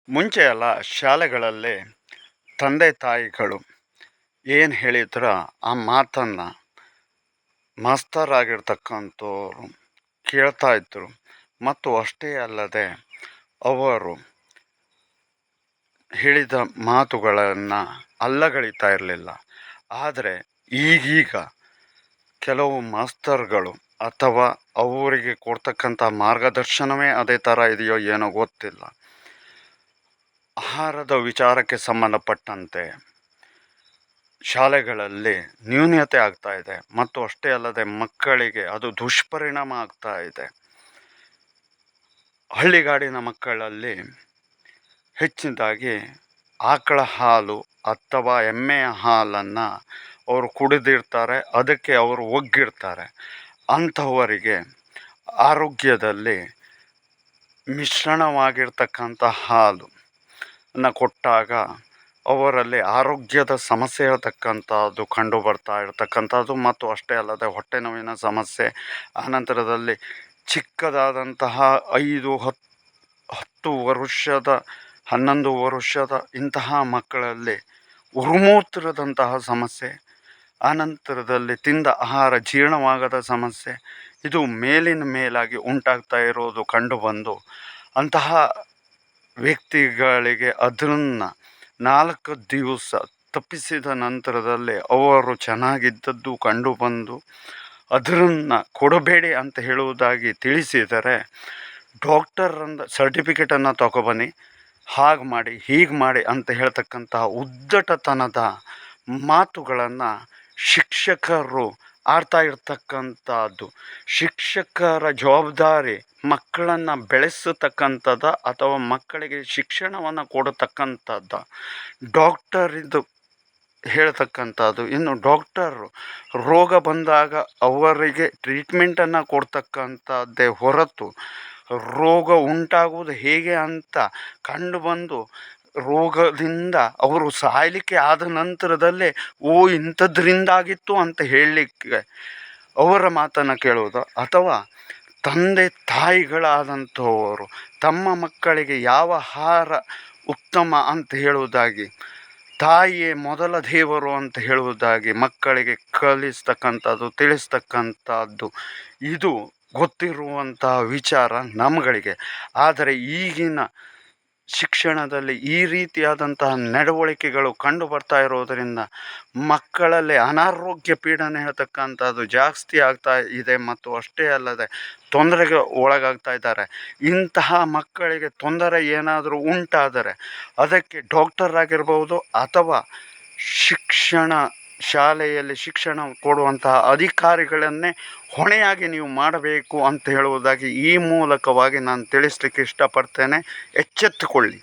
ಮುಂಚೆ ಎಲ್ಲ ಶಾಲೆಗಳಲ್ಲಿ ತಂದೆ ತಾಯಿಗಳು ಏನು ಹೇಳಿದ್ರ ಆ ಮಾತನ್ನು ಮಾಸ್ತರಾಗಿರ್ತಕ್ಕಂಥವ್ರು ಕೇಳ್ತಾ ಇದ್ದರು. ಮತ್ತು ಅಷ್ಟೇ ಅಲ್ಲದೆ ಅವರು ಹೇಳಿದ ಮಾತುಗಳನ್ನು ಅಲ್ಲಗಳಿತಾ ಇರಲಿಲ್ಲ. ಆದರೆ ಈಗೀಗ ಕೆಲವು ಮಾಸ್ತರ್ಗಳು ಅಥವಾ ಅವರಿಗೆ ಕೊಡ್ತಕ್ಕಂಥ ಮಾರ್ಗದರ್ಶನವೇ ಅದೇ ಥರ ಇದೆಯೋ ಏನೋ ಗೊತ್ತಿಲ್ಲ. ಆಹಾರದ ವಿಚಾರಕ್ಕೆ ಸಂಬಂಧಪಟ್ಟಂತೆ ಶಾಲೆಗಳಲ್ಲಿ ನ್ಯೂನತೆ ಆಗ್ತಾ ಇದೆ ಮತ್ತು ಅಷ್ಟೇ ಅಲ್ಲದೆ ಮಕ್ಕಳಿಗೆ ಅದು ದುಷ್ಪರಿಣಾಮ ಆಗ್ತಾ ಇದೆ. ಹಳ್ಳಿಗಾಡಿನ ಮಕ್ಕಳಲ್ಲಿ ಹೆಚ್ಚಿನದಾಗಿ ಆಕಳ ಹಾಲು ಅಥವಾ ಎಮ್ಮೆಯ ಹಾಲನ್ನು ಅವರು ಕುಡಿದಿರ್ತಾರೆ, ಅದಕ್ಕೆ ಅವರು ಒಗ್ಗಿರ್ತಾರೆ. ಅಂಥವರಿಗೆ ಆರೋಗ್ಯದಲ್ಲಿ ಮಿಶ್ರಣವಾಗಿರ್ತಕ್ಕಂಥ ಹಾಲು ಕೊಟ್ಟಾಗ ಅವರಲ್ಲಿ ಆರೋಗ್ಯದ ಸಮಸ್ಯೆ ಇರತಕ್ಕಂಥದ್ದು ಕಂಡು ಬರ್ತಾ ಇರತಕ್ಕಂಥದ್ದು ಮತ್ತು ಅಷ್ಟೇ ಅಲ್ಲದೆ ಹೊಟ್ಟೆ ನೋವಿನ ಸಮಸ್ಯೆ, ಆನಂತರದಲ್ಲಿ ಚಿಕ್ಕದಾದಂತಹ 5-10 ವರ್ಷದ 11 ವರ್ಷದ ಇಂತಹ ಮಕ್ಕಳಲ್ಲಿ ಉರುಮೂತ್ರದಂತಹ ಸಮಸ್ಯೆ, ಆನಂತರದಲ್ಲಿ ತಿಂದ ಆಹಾರ ಜೀರ್ಣವಾಗದ ಸಮಸ್ಯೆ, ಇದು ಮೇಲಿನ ಮೇಲಾಗಿ ಉಂಟಾಗ್ತಾ ಇರೋದು ಕಂಡುಬಂದು ಅಂತಹ ವ್ಯಕ್ತಿಗಳಿಗೆ ಅದನ್ನು 4 ದಿವಸ ತಪ್ಪಿಸಿದ ನಂತರದಲ್ಲಿ ಅವರು ಚೆನ್ನಾಗಿದ್ದದ್ದು ಕಂಡುಬಂದು ಅದನ್ನು ಕೊಡಬೇಡಿ ಅಂತ ಹೇಳುವುದಾಗಿ ತಿಳಿಸಿದರೆ, ಡಾಕ್ಟರಿಂದ ಸರ್ಟಿಫಿಕೇಟನ್ನು ತಗೊಬನ್ನಿ, ಹಾಗೆ ಮಾಡಿ ಹೀಗೆ ಮಾಡಿ ಅಂತ ಹೇಳ್ತಕ್ಕಂತಹ ಉದ್ದಟತನದ ಮಾತುಗಳನ್ನು ಶಿಕ್ಷಕರು ಆಡ್ತಾ ಇರ್ತಕ್ಕಂಥದ್ದು. ಶಿಕ್ಷಕರ ಜವಾಬ್ದಾರಿ ಮಕ್ಕಳನ್ನು ಬೆಳೆಸತಕ್ಕಂಥದ್ದು ಅಥವಾ ಮಕ್ಕಳಿಗೆ ಶಿಕ್ಷಣವನ್ನು ಕೊಡತಕ್ಕಂಥದ್ದು. ಡಾಕ್ಟರ್ ಇದು ಹೇಳ್ತಕ್ಕಂಥದ್ದು. ಇನ್ನು ಡಾಕ್ಟರು ರೋಗ ಬಂದಾಗ ಅವರಿಗೆ ಟ್ರೀಟ್ಮೆಂಟನ್ನು ಕೊಡ್ತಕ್ಕಂಥದ್ದೇ ಹೊರತು ರೋಗ ಉಂಟಾಗುವುದು ಹೇಗೆ ಅಂತ ಕಂಡುಬಂದು ರೋಗದಿಂದ ಅವರು ಸಾಯಲಿಕ್ಕೆ ಆದ ನಂತರದಲ್ಲೇ ಇಂಥದ್ರಿಂದಾಗಿತ್ತು ಅಂತ ಹೇಳಲಿಕ್ಕೆ ಅವರ ಮಾತನ್ನು ಕೇಳುವುದು, ಅಥವಾ ತಂದೆ ತಾಯಿಗಳಾದಂಥವರು ತಮ್ಮ ಮಕ್ಕಳಿಗೆ ಯಾವ ಆಹಾರ ಉತ್ತಮ ಅಂತ ಹೇಳುವುದಾಗಿ, ತಾಯಿಯೇ ಮೊದಲ ದೇವರು ಅಂತ ಹೇಳುವುದಾಗಿ ಮಕ್ಕಳಿಗೆ ಕಲಿಸ್ತಕ್ಕಂಥದ್ದು, ತಿಳಿಸ್ತಕ್ಕಂಥದ್ದು ಇದು ಗೊತ್ತಿರುವಂತಹ ವಿಚಾರ ನಮ್ಮಗಳಿಗೆ. ಆದರೆ ಈಗಿನ ಶಿಕ್ಷಣದಲ್ಲಿ ಈ ರೀತಿಯಾದಂತಹ ನಡವಳಿಕೆಗಳು ಕಂಡು ಬರ್ತಾ ಇರೋದರಿಂದ ಮಕ್ಕಳಲ್ಲಿ ಅನಾರೋಗ್ಯ ಪೀಡನೆ ಹೇಳ್ತಕ್ಕಂಥದ್ದು ಜಾಸ್ತಿ ಆಗ್ತಾ ಇದೆ ಮತ್ತು ಅಷ್ಟೇ ಅಲ್ಲದೆ ತೊಂದರೆಗೆ ಒಳಗಾಗ್ತಾ ಇದ್ದಾರೆ. ಇಂತಹ ಮಕ್ಕಳಿಗೆ ತೊಂದರೆ ಏನಾದರೂ ಉಂಟಾದರೆ ಅದಕ್ಕೆ ಡಾಕ್ಟರ್ ಆಗಿರ್ಬೋದು ಅಥವಾ ಶಿಕ್ಷಣ ಶಾಲೆಯಲ್ಲಿ ಶಿಕ್ಷಣ ಕೊಡುವಂತಹ ಅಧಿಕಾರಿಗಳನ್ನೇ ಹೊಣೆಯಾಗಿ ನೀವು ಮಾಡಬೇಕು ಅಂತ ಹೇಳುವುದಾಗಿ ಈ ಮೂಲಕವಾಗಿ ನಾನು ತಿಳಿಸ್ಲಿಕ್ಕೆ ಇಷ್ಟಪಡ್ತೇನೆ. ಎಚ್ಚೆತ್ತುಕೊಳ್ಳಿ.